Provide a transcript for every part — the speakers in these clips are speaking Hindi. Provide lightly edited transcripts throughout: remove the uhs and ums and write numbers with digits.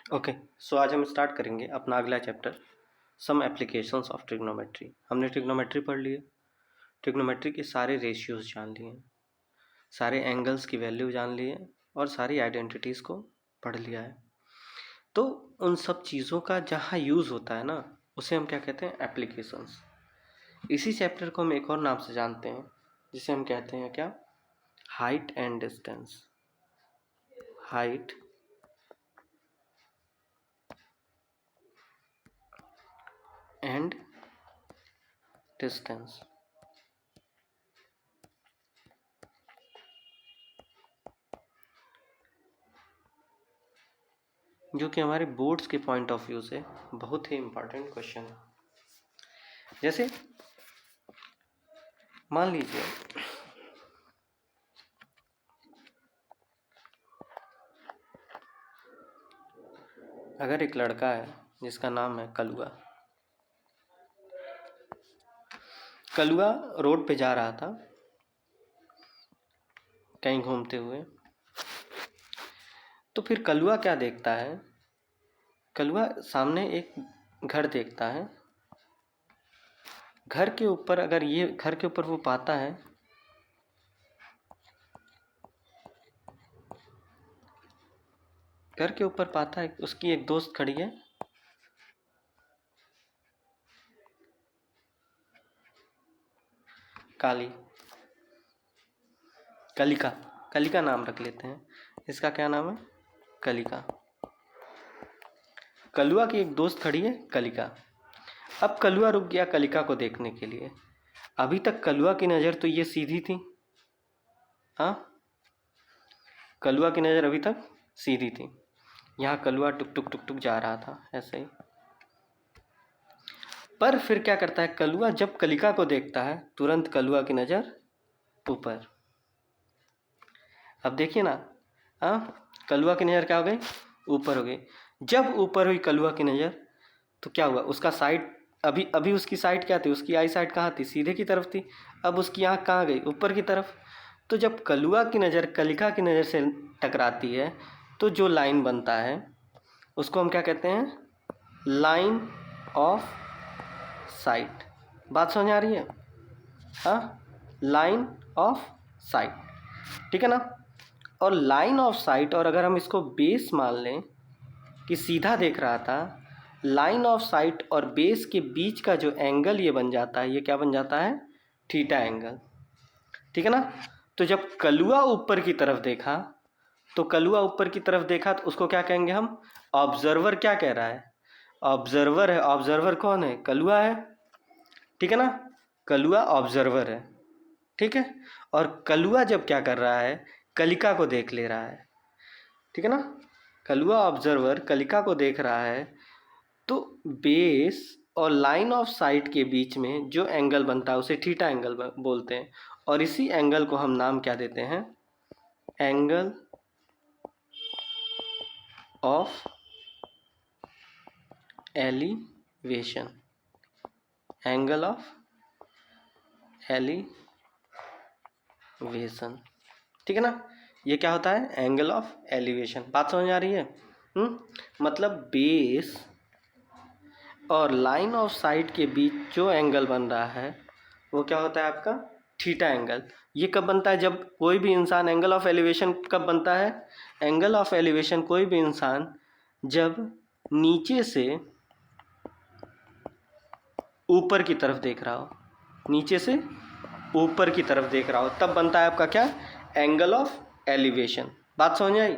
ओके। सो आज हम स्टार्ट करेंगे अपना अगला chapter, some applications of trigonometry. हमने ट्रिग्नोमेट्री पढ़ लिए, ट्रिग्नोमेट्री के सारे रेशियोज जान लिए, सारे एंगल्स की वैल्यू जान लिए और सारी आइडेंटिटीज़ को पढ़ लिया है। तो उन सब चीज़ों का जहाँ यूज़ होता है ना, उसे हम क्या कहते हैं? एप्लीकेशंस। इसी चैप्टर को हम एक और नाम से जानते हैं, जिसे हम कहते हैं क्या? Height and distance. Height and distance. जो कि हमारे बोर्ड्स के पॉइंट ऑफ व्यू से बहुत ही इम्पोर्टेंट क्वेश्चन है। जैसे मान लीजिए अगर एक लड़का है जिसका नाम है कलुआ। कलुआ रोड पे जा रहा था कहीं घूमते हुए, तो फिर कलुआ क्या देखता है? कलुआ सामने एक घर देखता है। घर के ऊपर अगर ये घर के ऊपर वो पाता है घर के ऊपर पाता है उसकी एक दोस्त खड़ी है, काली, कलिका। कलिका नाम रख लेते हैं, इसका क्या नाम है? कलिका। कलुआ की एक दोस्त खड़ी है, कलिका। अब कलुआ रुक गया कलिका को देखने के लिए। अभी तक कलुआ की नज़र तो ये सीधी थी, हाँ, कलुआ की नज़र अभी तक सीधी थी। यहाँ कलुआ टुक टुक टुक टुक जा रहा था ऐसे ही। पर फिर क्या करता है कलुआ? जब कलिका को देखता है तुरंत कलुआ की नज़र ऊपर। अब देखिए ना, हाँ, कलुआ की नज़र क्या हो गई? ऊपर हो गई। जब ऊपर हुई कलुआ की नज़र तो क्या हुआ? उसका साइड, अभी अभी उसकी साइड क्या थी? उसकी आई साइड कहाँ थी? सीधे की तरफ थी। अब उसकी आँख कहाँ गई? ऊपर की तरफ। तो जब कलुआ की नज़र कलिका की नज़र से टकराती है तो जो लाइन बनता है उसको हम क्या कहते हैं? Line of site. बात समझ आ रही है? हाँ, लाइन ऑफ साइट, ठीक है ना। और लाइन ऑफ साइट, और अगर हम इसको बेस मान लें कि सीधा देख रहा था, लाइन ऑफ साइट और बेस के बीच का जो एंगल ये बन जाता है, ये क्या बन जाता है? थीटा एंगल, ठीक है ना। तो जब कलुआ ऊपर की तरफ देखा तो कलुआ ऊपर की तरफ देखा तो उसको क्या कहेंगे हम? ऑब्जर्वर क्या कह रहा है? ऑब्जर्वर है। ऑब्जर्वर कौन है? कलुआ है, ठीक है ना। कलुआ ऑब्जर्वर है, ठीक है। और कलुआ जब क्या कर रहा है? कलिका को देख ले रहा है, ठीक है ना। कलुआ ऑब्जर्वर कलिका को देख रहा है, तो बेस और लाइन ऑफ साइट के बीच में जो एंगल बनता है उसे थीटा एंगल बोलते हैं। और इसी एंगल को हम नाम क्या देते हैं? Angle of elevation. Angle of elevation, ठीक है ना। ये क्या होता है? Angle of elevation. बात समझ आ रही है? मतलब बेस और लाइन ऑफ साइट के बीच जो एंगल बन रहा है वो क्या होता है आपका? Theta angle. ये कब बनता है? जब कोई भी इंसान, एंगल ऑफ एलिवेशन कब बनता है? एंगल ऑफ एलिवेशन कोई भी इंसान जब नीचे से ऊपर की तरफ देख रहा हो, नीचे से ऊपर की तरफ देख रहा हो, तब बनता है आपका क्या? Angle of elevation. बात समझ आई?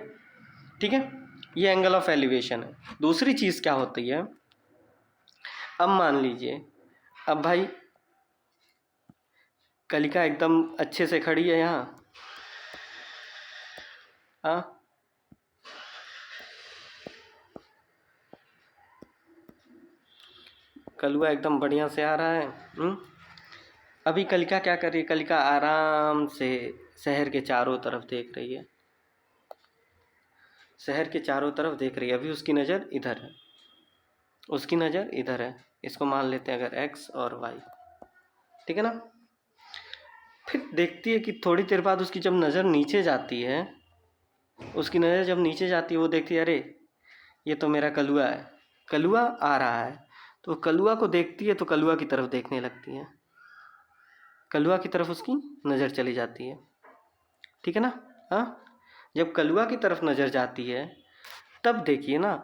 ठीक है, ये एंगल ऑफ एलिवेशन है। दूसरी चीज़ क्या होती है? अब मान लीजिए, अब भाई कलिका एकदम अच्छे से खड़ी है यहाँ, हाँ, कलुआ एकदम बढ़िया से आ रहा है। अभी कलिका क्या कर रही है? कलिका आराम से शहर के चारों तरफ देख रही है, शहर के चारों तरफ देख रही है। अभी उसकी नज़र इधर है, उसकी नज़र इधर है। इसको मान लेते हैं अगर एक्स और वाई, ठीक है ना। फिर देखती है कि थोड़ी देर बाद उसकी जब नज़र नीचे जाती है, उसकी नज़र जब नीचे जाती है वो देखती है, अरे ये तो मेरा कलुआ है, कलुआ आ रहा है तो कलुआ को देखती है तो कलुआ की तरफ देखने लगती है, कलुआ की तरफ उसकी नज़र चली जाती है, ठीक है ना। हाँ, जब कलुआ की तरफ नज़र जाती है तब देखिए ना,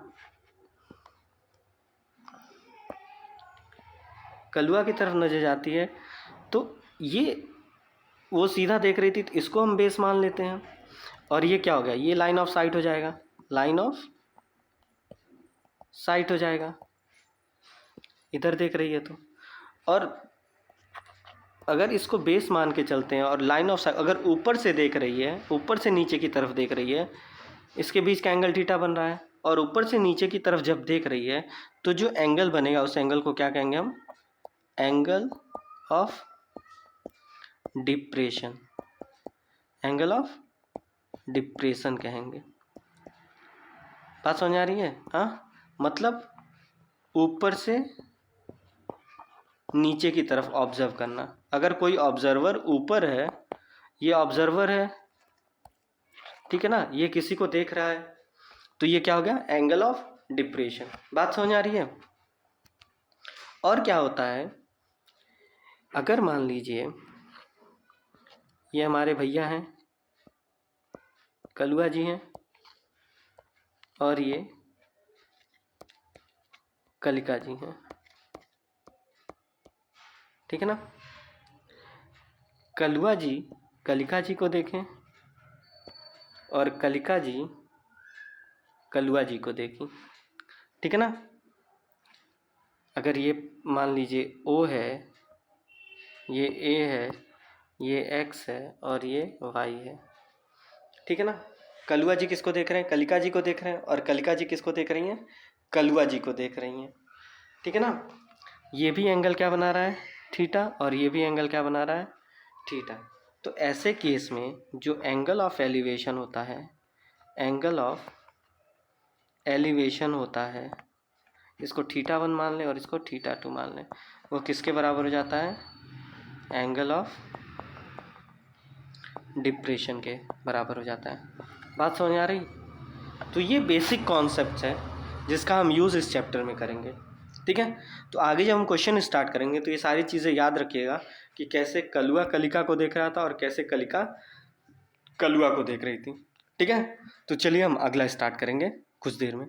कलुआ की तरफ नज़र जाती है तो ये वो सीधा देख रही थी तो इसको हम बेस मान लेते हैं, और ये क्या हो गया, ये लाइन ऑफ साइट हो जाएगा, लाइन ऑफ साइट हो जाएगा, इधर देख रही है तो। और अगर इसको बेस मान के चलते हैं और लाइन ऑफ साइट अगर ऊपर से देख रही है, ऊपर से नीचे की तरफ देख रही है, इसके बीच का एंगल थीटा बन रहा है, और ऊपर से नीचे की तरफ जब देख रही है तो जो एंगल बनेगा उस एंगल को क्या कहेंगे हम, angle of depression, angle of depression कहेंगे। बात समझ आ रही है। हाँ, मतलब ऊपर से नीचे की तरफ ऑब्जर्व करना। अगर कोई ऑब्जर्वर ऊपर है, ये ऑब्जर्वर है, ठीक है ना, ये किसी को देख रहा है, तो ये क्या हो गया, एंगल ऑफ डिप्रेशन। बात समझ आ रही है। और क्या होता है, अगर मान लीजिए ये हमारे भैया हैं, कलुआ जी हैं, और ये कलिका जी हैं, ठीक है ना। कलुआ जी कलिका जी को देखें और कलिका जी कलुआ जी को देखें, ठीक है ना। अगर ये मान लीजिए O है, ये A है, ये X है और ये Y है, ठीक है ना। कलुआ जी किसको देख रहे हैं, कलिका जी को देख रहे हैं, और कलिका जी किसको देख रही हैं, कलुआ जी को देख रही हैं, ठीक है ना। ये भी एंगल क्या बना रहा है, थीटा, और ये भी एंगल क्या बना रहा है, थीटा। तो ऐसे केस में जो एंगल ऑफ एलिवेशन होता है, एंगल ऑफ एलिवेशन होता है, इसको थीटा 1 मान लें और इसको थीटा 2 मान लें, वो किसके बराबर हो जाता है, एंगल ऑफ डिप्रेशन के बराबर हो जाता है। बात समझ आ रही। तो ये बेसिक कॉन्सेप्ट है जिसका हम यूज़ इस चैप्टर में करेंगे, ठीक है। तो आगे जब हम क्वेश्चन स्टार्ट करेंगे तो ये सारी चीज़ें याद रखिएगा कि कैसे कलुआ कलिका को देख रहा था और कैसे कलिका कलुआ को देख रही थी, ठीक है। तो चलिए हम अगला स्टार्ट करेंगे कुछ देर में।